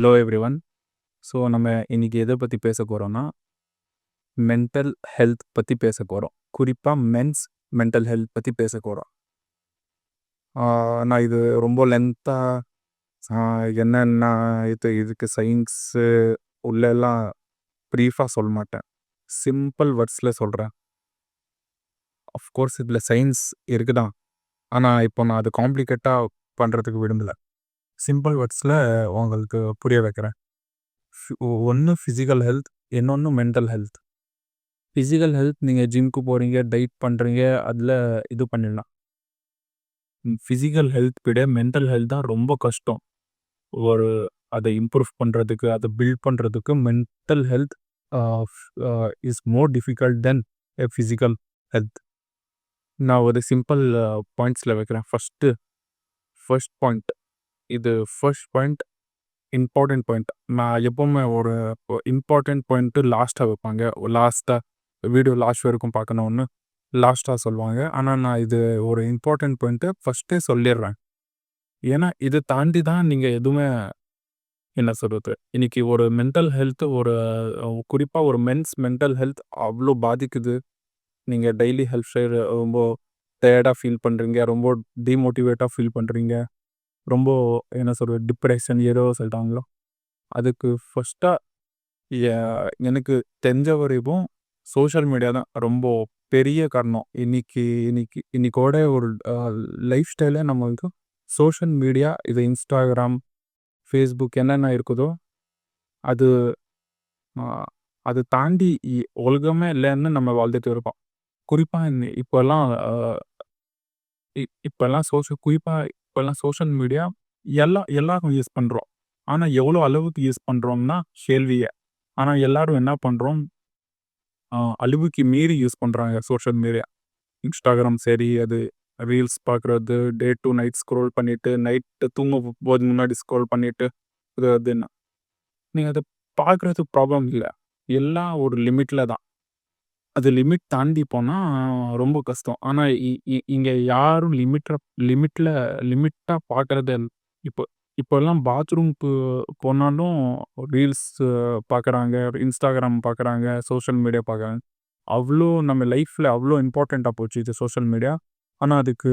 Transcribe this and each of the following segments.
Hello everyone. So நம்ம இன்னைக்கு எதை பற்றி பேச போகிறோம்னா மென்டல் ஹெல்த் பற்றி பேச போகிறோம். குறிப்பாக மென்டல் ஹெல்த் பற்றி பேச போகிறோம். நான் இது ரொம்ப லென்த்தாக என்னென்ன இதுக்கு சயின்ஸு உள்ளெல்லாம் ப்ரீஃபாக சொல்ல மாட்டேன். சிம்பிள் வேர்ட்ஸில் சொல்கிறேன். அஃப்கோர்ஸ் இதில் சயின்ஸ் இருக்குதான், ஆனால் இப்போ நான் அது காம்ப்ளிகேட்டாக பண்ணுறதுக்கு விரும்பலை. சிம்பிள் வேர்ட்ஸில் உங்களுக்கு புரிய வைக்கிறேன். ஒன்று ஃபிசிக்கல் ஹெல்த், இன்னொன்று மென்டல் ஹெல்த். ஃபிசிக்கல் ஹெல்த் நீங்கள் ஜிம்க்கு போகிறீங்க, டயட் பண்ணுறீங்க, அதில் இது பண்ணிடலாம். ஃபிசிக்கல் ஹெல்த் விட மென்டல் ஹெல்த் தான் ரொம்ப கஷ்டம். அதை இம்ப்ரூவ் பண்ணுறதுக்கு, அதை பில்ட் பண்ணுறதுக்கு mental health is more difficult then physical health. நான் ஒரு சிம்பிள் பாயிண்ட்ஸில் வைக்கிறேன். ஃபர்ஸ்ட் பாயிண்ட், இது ஃபர்ஸ்ட் பாயிண்ட் இம்பார்ட்டன்ட் பாயிண்ட். நான் எப்போவுமே ஒரு இம்பார்ட்டன்ட் பாயிண்ட்டு லாஸ்ட்டாக வைப்பாங்க. வீடியோ லாஸ்ட் வரைக்கும் பார்க்கணுன்னு லாஸ்ட்டாக சொல்லுவாங்க. ஆனால் நான் இது ஒரு இம்பார்ட்டன்ட் பாயிண்ட்டு ஃபஸ்ட்டே சொல்லிடுறேன். ஏன்னா இதை தாண்டி தான் நீங்கள் எதுவுமே என்ன சொல்கிறது, இன்றைக்கி ஒரு மென்டல் ஹெல்த்து குறிப்பாக ஒரு மென்டல் ஹெல்த் அவ்வளோ பாதிக்குது. நீங்கள் டெய்லி ஹெல்த் ஷேர் ரொம்ப டயர்டாக ஃபீல் பண்ணுறீங்க, ரொம்ப டிமோட்டிவேட்டாக ஃபீல் பண்ணுறீங்க, ரொம்ப என்ன சொல்கிறது டிப்ரெஷன் ஏதோ சொல்லிட்டாங்களோ. அதுக்கு ஃபஸ்ட்டாக எனக்கு தெரிஞ்ச வரைக்கும் சோஷியல் மீடியா தான் ரொம்ப பெரிய காரணம். இன்னைக்கோட ஒரு லைஃப் ஸ்டைலே நம்மளுக்கு சோஷியல் மீடியா, இது இன்ஸ்டாகிராம், ஃபேஸ்புக் என்னென்ன இருக்குதோ அது தாண்டி உலகமே இல்லைன்னு நம்ம வாழ்ந்துட்டு இருக்கோம். குறிப்பாக இப்போல்லாம் சோஷியல் மீடியா எல்லாரும் யூஸ் பண்ணுறோம். ஆனால் எவ்வளோ அளவுக்கு யூஸ் பண்ணுறோம்னா கேள்வியே. ஆனால் எல்லாரும் என்ன பண்ணுறோம், அளவுக்கு மீறி யூஸ் பண்ணுறாங்க சோஷியல் மீடியா. இன்ஸ்டாகிராம் சரி, அது ரீல்ஸ் பார்க்குறது, டே டு நைட் ஸ்க்ரோல் பண்ணிவிட்டு, நைட்டு தூங்க போது முன்னாடி ஸ்க்ரோல் பண்ணிவிட்டு அதுன்னா நீங்கள் அதை பார்க்குறது ப்ராப்ளம் இல்லை. எல்லாம் ஒரு லிமிட்டில் தான். அது லிமிட் தாண்டி போனால் ரொம்ப கஷ்டம். ஆனால் இங்கே யாரும் லிமிட்டாக பார்க்குறது இப்போல்லாம் பாத்ரூம்க்கு போனாலும் ரீல்ஸ் பார்க்குறாங்க, இன்ஸ்டாகிராம் பார்க்குறாங்க, சோஷியல் மீடியா பார்க்குறாங்க. அவ்வளோ நம்ம லைஃப்பில் அவ்வளோ இம்பார்ட்டண்ட்டாக போச்சு இது சோஷியல் மீடியா. ஆனால் அதுக்கு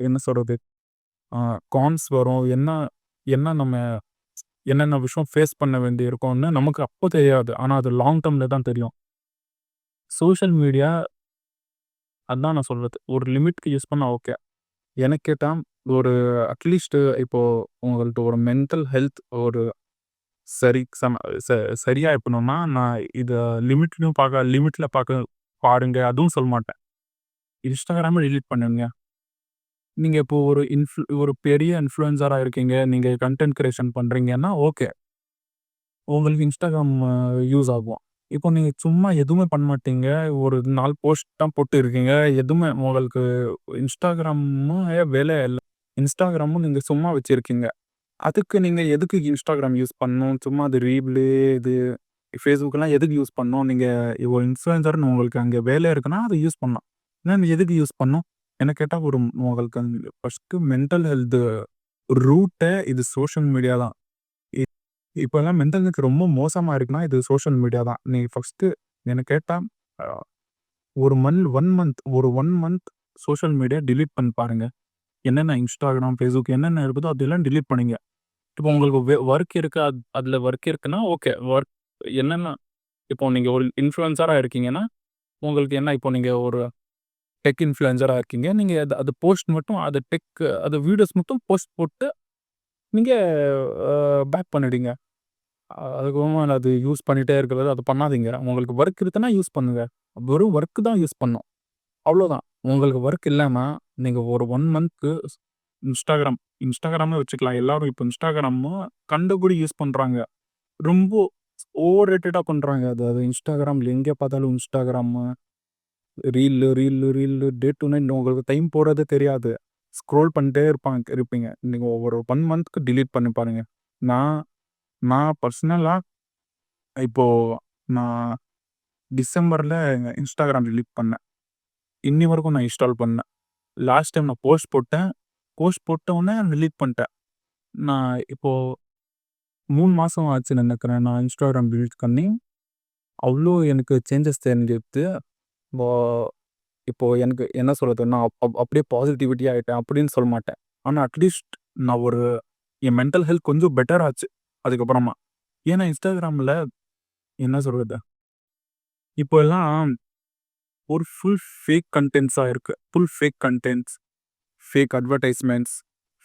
என்ன சொல்கிறது, கான்ஸ் வரும், என்ன நம்ம என்னென்ன விஷயம் ஃபேஸ் பண்ண வேண்டி இருக்கும்னு நமக்கு அப்போ தெரியாது. ஆனால் அது லாங் டேர்மில் தான் தெரியும். சோஷியல் மீடியா அதுதான் நான் சொல்கிறது, ஒரு லிமிட்க்கு யூஸ் பண்ணால் ஓகே. எனக்கு கேட்டால் ஒரு அட்லீஸ்ட்டு இப்போது உங்கள்கிட்ட ஒரு மென்டல் ஹெல்த் ஒரு சரியாக இருக்கணும்னா, நான் இதை லிமிட்டில் பாருங்க அதுவும் சொல்ல மாட்டேன். இன்ஸ்டாகிராமை டிலீட் பண்ணுங்க. நீங்கள் இப்போ ஒரு பெரிய இன்ஃப்ளூயன்சராக இருக்கீங்க, நீங்கள் கண்டென்ட் கிரியேஷன் பண்ணுறீங்கன்னா ஓகே, உங்களுக்கு இன்ஸ்டாகிராம் யூஸ் ஆகும். இப்போ நீங்கள் சும்மா எதுவுமே பண்ண மாட்டீங்க, ஒரு 4 போஸ்ட் தான் போட்டு இருக்கீங்க, எதுவுமே உங்களுக்கு இன்ஸ்டாகிராமும் வேலை இல்லை. இன்ஸ்டாகிராமும் நீங்கள் சும்மா வச்சுருக்கீங்க. அதுக்கு நீங்கள் எதுக்கு இன்ஸ்டாகிராம் யூஸ் பண்ணணும்? சும்மா அது ரீலு, இது ஃபேஸ்புக்கெல்லாம் எதுக்கு யூஸ் பண்ணணும்? நீங்கள் ஒரு இன்ஃப்ளூயன்சர்னு உங்களுக்கு அங்கே வேலை இருக்குன்னா அதை யூஸ் பண்ணலாம். ஏன்னா எதுக்கு யூஸ் பண்ணணும்? என்ன கேட்டால் உங்களுக்கு ஃபஸ்ட்டு மென்டல் ஹெல்த்து ரூட்டே இது சோஷியல் மீடியா தான். இப்போல்லாம் மென்டல் ஹெல்த் ரொம்ப மோசமாக இருக்குன்னா இது சோஷியல் மீடியா தான். நீங்கள் ஃபஸ்ட்டு என்ன கேட்டால் ஒரு 1 மந்த் சோஷியல் மீடியா டிலீட் பண்ணி பாருங்க. என்னென்ன இன்ஸ்டாகிராம், ஃபேஸ்புக் என்னென்ன இருக்குதோ அதெல்லாம் டிலீட் பண்ணிங்க. இப்போ உங்களுக்கு ஒர்க் இருக்குது, அதில் ஒர்க் இருக்குன்னா ஓகே. என்னென்ன இப்போ நீங்கள் ஒரு இன்ஃப்ளூயன்சராக இருக்கீங்கன்னா உங்களுக்கு என்ன, இப்போ நீங்கள் ஒரு டெக் இன்ஃப்ளூயன்சராக இருக்கீங்க, நீங்கள் அது போஸ்ட் மட்டும், அது வீடியோஸ் மட்டும் போஸ்ட் போட்டு நீங்கள் பேக் பண்ணிடுங்க. அதுக்கப்புறமா அது யூஸ் பண்ணிகிட்டே இருக்கிறது அது பண்ணாதீங்க. உங்களுக்கு ஒர்க் இருக்குன்னா யூஸ் பண்ணுங்கள். வெறும் ஒர்க்கு தான் யூஸ் பண்ணணும், அவ்வளோதான். உங்களுக்கு ஒர்க் இல்லாமல் நீங்கள் ஒரு 1 மந்த்க்கு இன்ஸ்டாகிராமே வச்சுக்கலாம். எல்லாரும் இப்போ இன்ஸ்டாகிராமும் கண்டபடி யூஸ் பண்ணுறாங்க. ரொம்ப ஓவர் ரேட்டடாக பண்ணுறாங்க. அது இன்ஸ்டாகிராமில் எங்கே பார்த்தாலும் இன்ஸ்டாகிராமு ரீல்லு டே டு நைட் உங்களுக்கு டைம் போகிறதே தெரியாது. ஸ்க்ரோல் பண்ணிட்டே இருப்பீங்க. நீங்கள் ஒரு 1 மந்த்க்கு டிலீட் பண்ணி பாருங்கள். நான் பர்சனலாக இப்போது நான் டிசம்பரில் இன்ஸ்டாகிராம் டிலீட் பண்ணேன். இன்னி வரைக்கும் நான் இன்ஸ்டால் பண்ணேன். லாஸ்ட் டைம் நான் போஸ்ட் போட்ட உடனே டிலீட் பண்ணிட்டேன். நான் இப்போ 3 மாசம் ஆச்சுன்னு நெனைக்கிறேன். நான் Instagram பில்ட் பண்ணி, அவ்ளோ எனக்கு சேஞ்சஸ் தெரிஞ்சுது. இப்போ இப்போ எனக்கு என்ன சொல்றது, நான் அப்படியே பாசிட்டிவிட்டி ஆயிட்டேன் அப்படின்னு சொல்ல மாட்டேன். ஆனா அட்லீஸ்ட் நான் ஒரு என் மென்டல் ஹெல்த் கொஞ்சம் பெட்டர் ஆச்சு அதுக்கப்புறமா. ஏன்னா Instagramல என்ன சொல்றது, இப்போ எல்லாம் ஒரு ஃபுல் ஃபேக் கன்டென்ட்ஸா இருக்கு. Full fake contents, fake advertisements,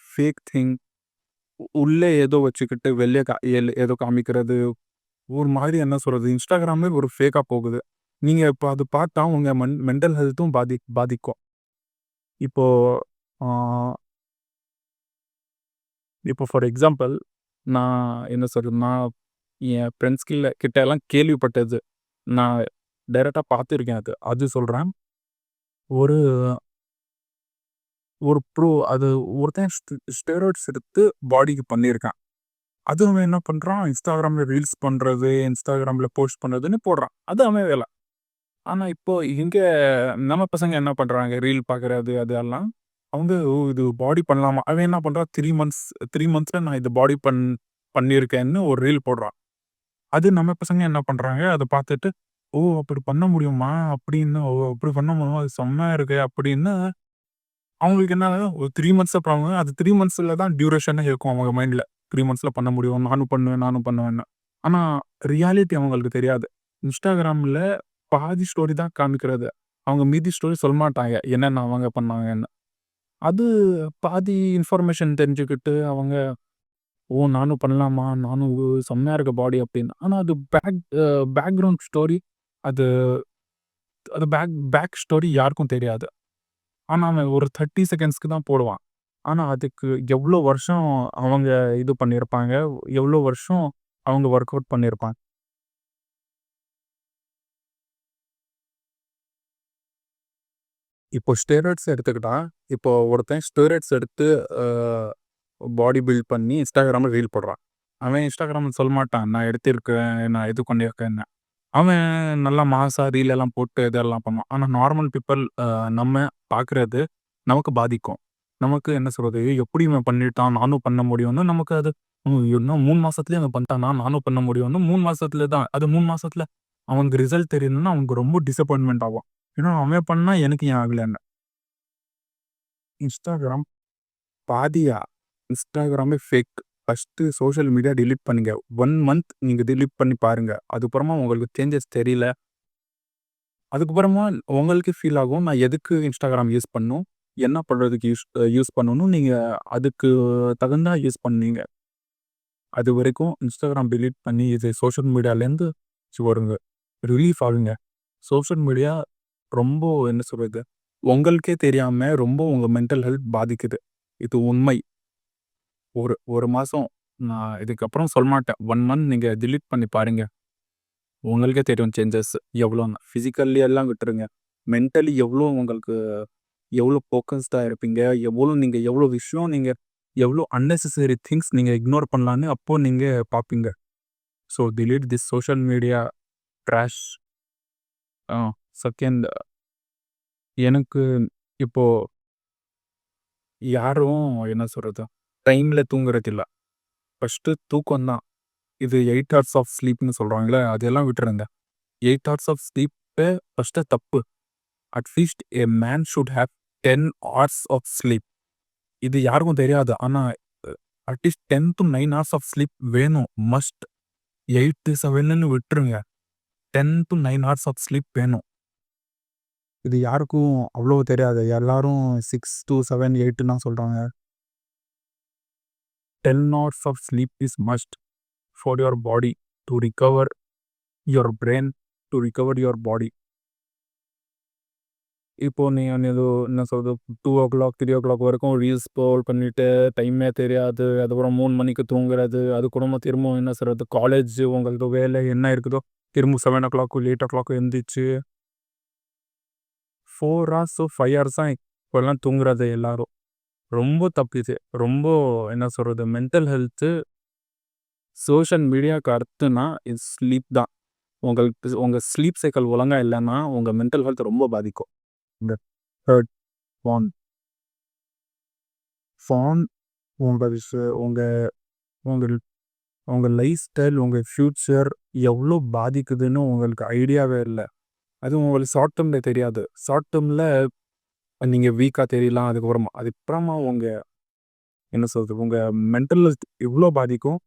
fake thing. உள்ளே ஏதோ வச்சுக்கிட்டு வெளிய ஏதோ காமிக்கிறது. ஒரு மாதிரி என்ன சொல்றது, Instagramமே ஒரு ஃபேக்கா போகுது. நீங்க இப்ப அது பார்த்தா உங்க மென்டல் ஹெல்த்தும் பாதிக்கும். இப்போ ஆ இப்போ ஃபார் எக்ஸாம்பிள் நான் என்ன சொல்றது, நான் என் ஃப்ரெண்ட்ஸ் கிட்ட எல்லாம் கேள்விப்பட்டது. நான் டைரக்ட்டா பார்த்துருக்கேன் அது. அது சொல்றேன். ஒரு ஒரு அது ஒருத்தன் ஸ்டெராய்ட்ஸ் எடுத்து பாடிக்கு பண்ணியிருக்கான். அது அவன் என்ன பண்றான், Instagramல ரீல்ஸ் பண்றது, Instagramல போஸ்ட் பண்றதுன்னு போடுறான். அது அவன் வேல. ஆனா இப்போ இங்க நம்ம பசங்க என்ன பண்றாங்க, ரீல் பார்க்குறது அதெல்லாம். அவங்க இது பாடி பண்ணலாமா? அவன் என்ன பண்றான் 3 மந்த்ஸ்ல நான் இது பாடி பண்ணியிருக்கேன்னு ஒரு ரீல் போடுறான். அது நம்ம பசங்க என்ன பண்றாங்க, அத பார்த்துட்டு, "ஓ! அப்படி பண்ண முடியுமா?" அப்படின்னு, "ஓ! அப்படி பண்ண முடியுமா? அது செம்மையா இருக்கே!" அப்படின்னு அவங்களுக்கு என்ன ஒரு 3 மந்த்ஸ் அப்புறம் அது 3 மந்த்ஸ்ல தான் டியூரேஷனே இருக்கும் அவங்க மைண்ட்ல. 3 மந்த்ஸ்ல பண்ண முடியும். நானும் பண்ணுவேன், நானும் பண்ணுவேன்னு. ஆனா ரியாலிட்டி அவங்களுக்கு தெரியாது. Instagramல பாதி ஸ்டோரி தான் காமிக்கிறது. அவங்க மீதி ஸ்டோரி சொல்ல மாட்டாங்க. என்னென்ன அவங்க பண்ணாங்கன்னு. அது பாதி இன்ஃபர்மேஷன் தெரிஞ்சுக்கிட்டு அவங்க, "ஓ! நானும் பண்ணலாமா? நானும் செம்மையா இருக்கு பாடி" அப்படின்னு. ஆனா அது பேக்கிரவுண்ட் ஸ்டோரி அது அது பேக் ஸ்டோரி யாருக்கும் தெரியாது. ஆனா அவன் ஒரு 30 செகண்ட்ஸ்க்கு தான் போடுவான். ஆனா அதுக்கு எவ்ளோ வருஷம் அவங்க இது பண்ணியிருப்பாங்க. எவ்ளோ வருஷம் அவங்க வொர்க் அவுட் பண்ணியிருப்பாங்க. இப்போ ஸ்டெராய்ட்ஸ் எடுத்துக்கிட்டா, இப்போ ஒருத்தன் ஸ்டெராய்ட்ஸ் எடுத்து அ பாடி பில்ட் பண்ணி Instagramல ரீல் போடுறான். அவன் Instagramல சொல்ல மாட்டான், "நான் எடுத்திருக்கேன், நான் இது பண்ணியிருக்கேன்னு." அவன் நல்லா மாஸா ரீல் எல்லாம் போட்டு இதெல்லாம் பண்ணுவான். ஆனா நார்மல் பீப்பிள் நம்ம பார்க்குறது நமக்கு பாதிக்கும். நமக்கு என்ன சொல்றது, எப்படி இவன் பண்ணிட்டான், நானும் பண்ண முடியும்னு நமக்கு அது இன்னும் 3 மாசத்துலயே அவன் பண்ணிட்டானா, நானும் பண்ண முடியும்னு 3 மாசத்துல தான். அது 3 மாசத்துல அவனுக்கு ரிசல்ட் தெரியணும்னா அவனுக்கு ரொம்ப டிசப்பாயின்ட்மென்ட் ஆகும். ஏன்னா அவன் பண்ணா எனக்கு ஏன் ஆகலன்னு. Instagram பாதியா Instagramமே fake. First social media delete பண்ணுங்க. 1 மந்த் நீங்க டெலீட் பண்ணி பாருங்க. அதுக்கப்புறமா உங்களுக்கு சேஞ்சஸ் தெரியல. அதுக்கப்புறமா உங்களுக்கு ஃபீல் ஆகும். நான் எதுக்கு Instagram யூஸ் பண்ணணும்? என்ன பண்றதுக்கு யூஸ் பண்ணணும்? நீங்க அதுக்கு தகுந்தா யூஸ் பண்ணீங்க. அதுவரைக்கும் Instagram டெலீட் பண்ணி இது சோஷியல் மீடியாலேருந்து வருங்க. ரிலீஃப் ஆகுங்க. சோஷியல் மீடியா ரொம்ப என்ன சொல்றது? உங்களுக்கே தெரியாம ரொம்ப உங்க மென்டல் ஹெல்த் பாதிக்குது. இது உண்மை. ஒரு 1 மாசம் நான் இதுக்கப்புறம் சொல்ல மாட்டேன். 1 மந்த் நீங்க டெலீட் பண்ணி பாருங்க. உங்களுக்கே தெரியும் சேஞ்சஸ் எவ்வளோன்னு. ஃபிசிக்கல்லி எல்லாம் விட்டுருங்க. மென்டலி எவ்வளோ உங்களுக்கு எவ்வளோ ஃபோக்கஸ்டா இருப்பீங்க. எவ்வளோ விஷயம் நீங்க எவ்வளோ அன்னெசசரி திங்ஸ் நீங்க இக்னோர் பண்ணலான்னு அப்போ நீங்க பார்ப்பீங்க. So delete this social media trash. A second எனக்கு இப்போ யாரும் என்ன சொல்றது? டைம்ல தூங்குறதில்ல. ஃபர்ஸ்ட்டு தூக்கம் தான். இது 8 ஹார்ஸ் ஆஃப் ஸ்லீப்ன்னு சொல்றாங்கல்ல, அதெல்லாம் விட்டுருங்க. 8 ஹார்ஸ் ஆஃப் ஸ்லீப்பே ஃபர்ஸ்ட்டு தப்பு. At least a man should have 10 hours of sleep. இது யாருக்கும் தெரியாது. ஆனா at least 10 to 9 hours of sleep வேணும். மஸ்ட். 8, 7ன்னு விட்டுருங்க. 10 டூ 9 ஹார்ஸ் ஆஃப் ஸ்லீப் வேணும். இது யாருக்கும் அவ்வளோ தெரியாது. எல்லாரும் 6 டூ 7, 8 தான் சொல்றாங்க. 10 hours of sleep is must for your body to recover your brain to recover your body. இப்போ நீங்க ஏதோ என்ன சொல்றது 2:00, 3:00 வரைக்கும் ரீல்ஸ் ஸ்க்ரோல் பண்ணிட்டு டைமே தெரியாது. அதுக்கப்புறம் 3 மணிக்கு தூங்குறது. அது கூடமா திரும்பவும் என்ன சொல்றது காலேஜ் உங்களது வேலை என்ன இருக்குதோ திரும்ப 7:00, 8:00 எந்திரிச்சு 4 ஹார்ஸோ 5 ஹார்ஸ் தான் இப்போலாம் தூங்குறது எல்லாரும். ரொம்ப தப்பு இது. ரொம்ப என்ன சொல்றது மென்டல் ஹெல்த்து சோஷியல் மீடியாக்கு அடுத்துனா இது ஸ்லீப் தான். உங்க ஸ்லீப் சைக்கிள் ஒழுங்கா இல்லன்னா உங்க மென்டல் ஹெல்த் ரொம்ப பாதிக்கும். இந்த தேர்ட் ஒன். ஃபோன் உங்க உங்க உங்க உங்க லைஃப் ஸ்டைல், உங்க ஃப்யூச்சர் எவ்வளோ பாதிக்குதுன்னு உங்களுக்கு ஐடியாவே இல்ல. அதுவும் உங்களுக்கு ஷார்ட் டெர்ம்ல தெரியாது. ஷார்ட் டெர்ம்ல நீங்க வீக்கா தெரியலாம். அதுக்கப்புறமா உங்க என்ன சொல்றது? உங்க மென்டல் ஹெல்த் எவ்வளோ பாதிக்கும்.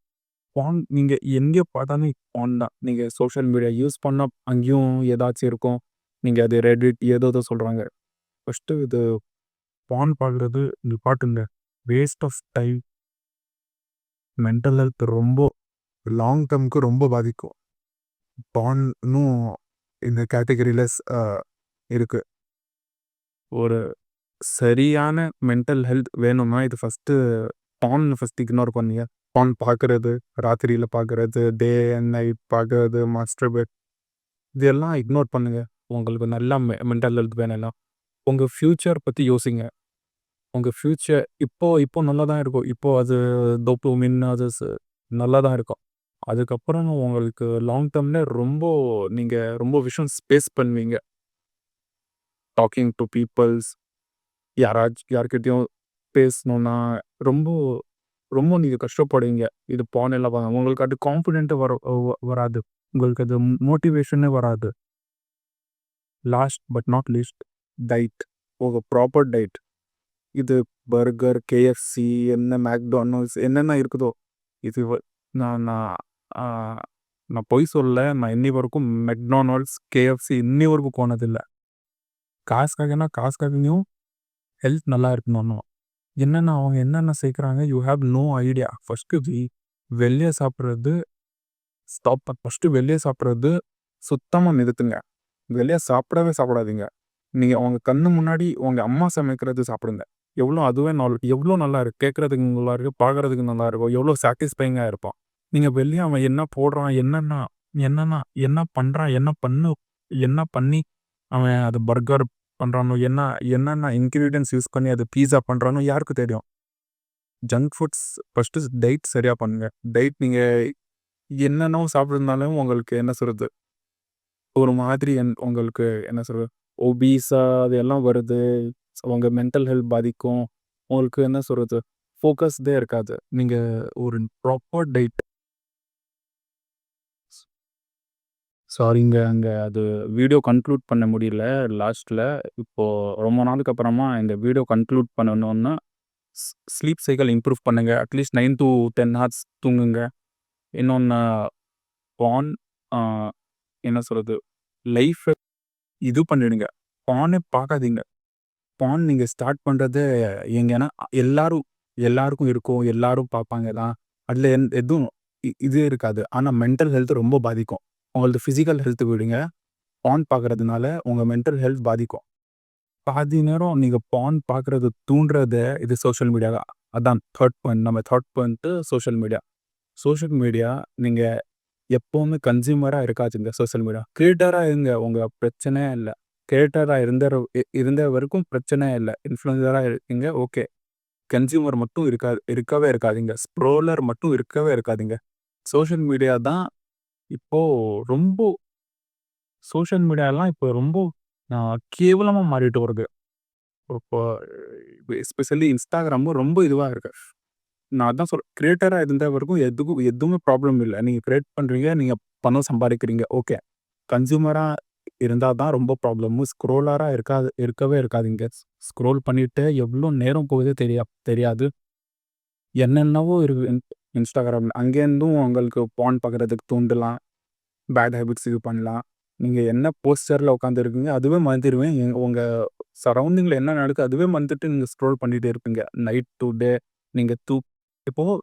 நீங்க எங்கே பார்த்தாலும் பான் தான். நீங்க சோஷியல் மீடியா யூஸ் பண்ணா அங்கேயும் ஏதாச்சும் இருக்கும். நீங்க அது ரெடிட் ஏதேதோ சொல்றாங்க. ஃபர்ஸ்ட்டு இது பான் பார்க்குறது நிப்பாட்டுங்க. Waste of time. Mental health ரொம்ப லாங் டெர்ம்க்கு ரொம்ப பாதிக்கும். பான்னும் இந்த கேட்டகரியில இருக்கு. ஒரு சரியான மென்டல் ஹெல்த் வேணும்னா இது ஃபர்ஸ்ட்டு ஃபர்ஸ்ட் இக்னோர் பண்ணுங்க. பான் பார்க்குறது, ராத்திரியில பார்க்குறது, டே அண்ட் நைட் பார்க்குறது, மாஸ்டர்பேட் இதெல்லாம் இக்னோர் பண்ணுங்க. உங்களுக்கு நல்லா மென்டல் ஹெல்த் வேணும்னா. உங்க ஃப்யூச்சர் பத்தி யோசிங்க. உங்க ஃப்யூச்சர் இப்போ இப்போ நல்லா தான் இருக்கும். இப்போ அது டோபமைன் அது நல்லா தான் இருக்கும். அதுக்கப்புறம் உங்களுக்கு லாங் டெர்ம்ல நீங்க ரொம்ப விஷயம் ஸ்பேஸ் பண்ணுவீங்க. டாக்கிங் டூ பீப்பிள்ஸ் யார்கிட்டயும் பேசணும்னா ரொம்ப ரொம்ப நீங்க கஷ்டப்படுவீங்க. இது பான் எல்லாம் உங்களுக்கு அது கான்ஃபிடென்ட் வராது. உங்களுக்கு அது மோட்டிவேஷனே வராது. Last but not least diet. உங்க ப்ராப்பர் டயட். இது பர்கர், கேஎஃப்சி, மேக்டானல்ட்ஸ் என்னென்ன இருக்குதோ இது நான் நான் ஆ, நான் பொய் சொல்லல. நான் இன்னி வரைக்கும் மெக்டானல்ட்ஸ், கேஎஃப்சி இன்னி வரைக்கும் போனதில்ல. காசுக்காகவும் ஹெல்த் நல்லா இருக்கணும். அவங்க என்னென்ன சேர்க்குறாங்க யூ ஹேவ் நோ ஐடியா. வெளியே சாப்பிட்றது வெளியே சாப்பிட்றது சுத்தமாக நிறுத்துங்க. வெளியே சாப்பிடாதீங்க. நீங்கள் அவங்க கண்ணு முன்னாடி உங்கள் அம்மா சமைக்கிறது சாப்பிடுங்க. எவ்வளோ நல்லா இருக்கு, கேட்குறதுக்கு நல்லா இருக்கு, பார்க்குறதுக்கு நல்லா இருக்கும், எவ்வளோ சாட்டிஸ்ஃபைங்காக இருப்போம். நீங்கள் வெளியே அவன் என்ன போடுறான், என்னென்னா என்ன பண்ணுறான், என்ன பண்ணி அவன் அது பர்கர் பண்ணுறானோ, என்னென்ன இன்க்ரீடியன்ஸ் யூஸ் பண்ணி அது பீஸா பண்ணுறானோ யாருக்கு தெரியும். ஜங்க் ஃபுட்ஸ் ஃபஸ்ட்டு டயட் சரியாக பண்ணுங்க. டயட் நீங்கள் என்னென்னவோ சாப்பிட்றதுனாலும் உங்களுக்கு என்ன சொல்கிறது, ஒரு மாதிரி உங்களுக்கு என்ன சொல்கிறது, ஒபீஸா அது எல்லாம் வருது. உங்கள் மென்டல் ஹெல்த் பாதிக்கும். உங்களுக்கு என்ன சொல்கிறது, ஃபோக்கஸ்டே இருக்காது. நீங்கள் ஒரு ப்ராப்பர் டயட் சாரிங்க. அங்கே அது வீடியோ கன்க்ளூட் பண்ண முடியல லாஸ்ட்டில். இப்போது ரொம்ப நாளுக்கு அப்புறமா இந்த வீடியோ கன்க்ளூட் பண்ணணுன்னா ஸ்லீப் சைக்கிள் இம்ப்ரூவ் பண்ணுங்கள். அட்லீஸ்ட் 9 to 10 ஹார்ஸ் தூங்குங்க. இன்னொன்று பான் என்ன சொல்கிறது, லைஃப்பை இது பண்ணிடுங்க. பானே பார்க்காதீங்க. பான் நீங்கள் ஸ்டார்ட் பண்ணுறது எங்கன்னா எல்லாருக்கும் இருக்கும். எல்லாரும் பார்ப்பாங்க தான். அதில் எதுவும் இது இருக்காது. ஆனால் மென்டல் ஹெல்த் ரொம்ப பாதிக்கும். உங்களது ஃபிசிக்கல் ஹெல்த் விடுங்க. பான் பார்க்குறதுனால உங்கள் மென்டல் ஹெல்த் பாதிக்கும். பாதி நேரம் நீங்கள் பான் பார்க்குறது தூண்டுறது இது சோஷியல் மீடியா தான். அதான் தேர்ட் பாயிண்ட். நம்ம third point social media. Social media நீங்கள் எப்போவுமே கன்சியூமராக இருக்காதுங்க. சோஷியல் மீடியா கிரியேட்டராக இருங்க. உங்கள் பிரச்சனையே இல்லை. கிரியேட்டராக இருந்த வரைக்கும் பிரச்சனையே இல்லை. இன்ஃப்ளூயன்சராக இருக்கீங்க, ஓகே. கன்சியூமர் மட்டும் இருக்கவே இருக்காதீங்க. ஸ்க்ரோலர் மட்டும் இருக்கவே இருக்காதீங்க. சோஷியல் மீடியா தான் இப்போ ரொம்ப சோஷியல் மீடியாலாம் இப்போ ரொம்ப கேவலமாக மாறிட்டு வருது. இப்போ எஸ்பெஷலி இன்ஸ்டாகிராமும் ரொம்ப இதுவாக இருக்கு. நான் அதான் சொல்றேன், கிரியேட்டராக இருந்த வரைக்கும் எதுவுமே ப்ராப்ளம் இல்லை. நீங்கள் கிரியேட் பண்ணுறீங்க, நீங்கள் பணம் சம்பாதிக்கிறீங்க, ஓகே. கன்சியூமராக இருந்தால் தான் ரொம்ப ப்ராப்ளமு. ஸ்க்ரோலராக இருக்கவே இருக்காதீங்க. ஸ்க்ரோல் பண்ணிட்டு எவ்வளோ நேரம் போகுதே தெரியாது. என்னென்னவோ இருக்கு இன்ஸ்டாகிராமில். அங்கேருந்தும் உங்களுக்கு பான் பார்க்குறதுக்கு தூண்டலாம். பேட் ஹேபிட்ஸ் இது பண்ணலாம். நீங்கள் என்ன போஸ்டரில் உட்காந்துருக்கீங்க அதுவே மறந்துடுவேன். உங்கள் சரௌண்டிங்கில் என்ன நடக்குது அதுவே மறந்துட்டு நீங்கள் ஸ்க்ரோல் பண்ணிகிட்டே இருப்பீங்க. நைட் டு டே நீங்கள் இப்போது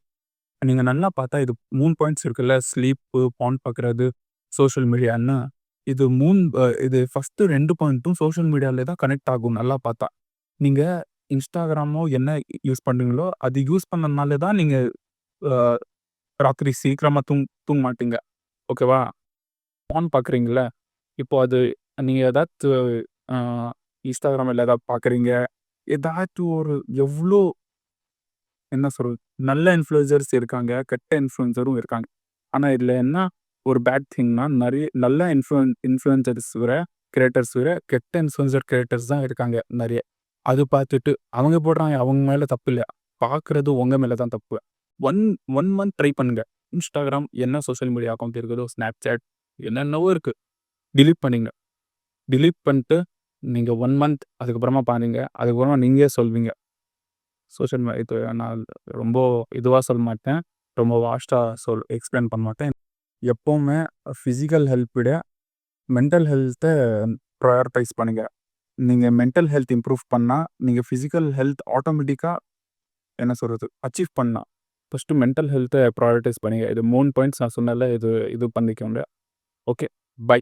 நீங்கள் நல்லா பார்த்தா இது 3 பாயிண்ட்ஸ் இருக்குல்ல. ஸ்லீப்பு, பான் பார்க்குறது, சோஷியல் மீடியான்னா இது இது ஃபஸ்ட்டு 2 பாயிண்ட்டும் சோஷியல் மீடியாவிலே தான் கனெக்ட் ஆகும் நல்லா பார்த்தா. நீங்கள் இன்ஸ்டாகிராமோ என்ன யூஸ் பண்ணுறீங்களோ அது யூஸ் பண்ணதுனால தான் நீங்கள் ராத்திரி சீக்கிரமாக தூங்க மாட்டீங்க, ஓகேவா. பான் பார்க்குறீங்கள்ல, இப்போ அது நீங்கள் இன்ஸ்டாகிராமில் ஏதாவது பார்க்குறீங்க, ஏதாச்சும் ஒரு எவ்வளோ என்ன சொல்கிறது, நல்ல இன்ஃப்ளூயன்சர்ஸ் இருக்காங்க, கெட்ட இன்ஃப்ளூயன்சரும் இருக்காங்க. ஆனால் இதில் என்ன ஒரு பேட் திங்னா நிறைய நல்ல இன்ஃப்ளூயன்சர்ஸ் கிரியேட்டர்ஸ் கெட்ட கிரியேட்டர்ஸ் தான் இருக்காங்க நிறைய. அது பார்த்துட்டு அவங்க போடுறாங்க, அவங்க மேலே தப்பு இல்லை. பார்க்குறது உங்க மேல தான் தப்பு. 1 1 மந்த் ட்ரை பண்ணுங்க. Instagram என்ன சோஷியல் மீடியா அக்கவுண்ட் இருக்குதோ, Snapchat என்னென்னவோ இருக்கு. டிலீட் பண்ணிடுங்க. டிலீட் பண்ணிட்டு நீங்க 1 மந்த் அதுக்கப்புறமா பாருங்க. அதுக்கப்புறமா நீங்களே சொல்வீங்க. சோஷியல் இது நான் ரொம்ப இதுவா சொல்ல மாட்டேன். ரொம்ப வாஸ்ட்டா எக்ஸ்பிளைன் பண்ண மாட்டேன். எப்பவுமே ஃபிசிக்கல் ஹெல்த் விட மென்டல் ஹெல்த்தை ப்ரையாரிட்டைஸ் பண்ணுங்க. நீங்க மென்டல் ஹெல்த் இம்ப்ரூவ் பண்ணா, நீங்க ஃபிசிக்கல் ஹெல்த் ஆட்டோமேட்டிக்கா என்ன சொல்றது? அச்சீவ் பண்ணலாம். ஃபர்ஸ்ட்டு மென்டல் ஹெல்த்தை ப்ரையாரிட்டைஸ் பண்ணுங்க. இது 3 பாயிண்ட்ஸ் நான் சொன்னேன்ல, இது பண்ணிக்கோங்க. ஓகே. பை.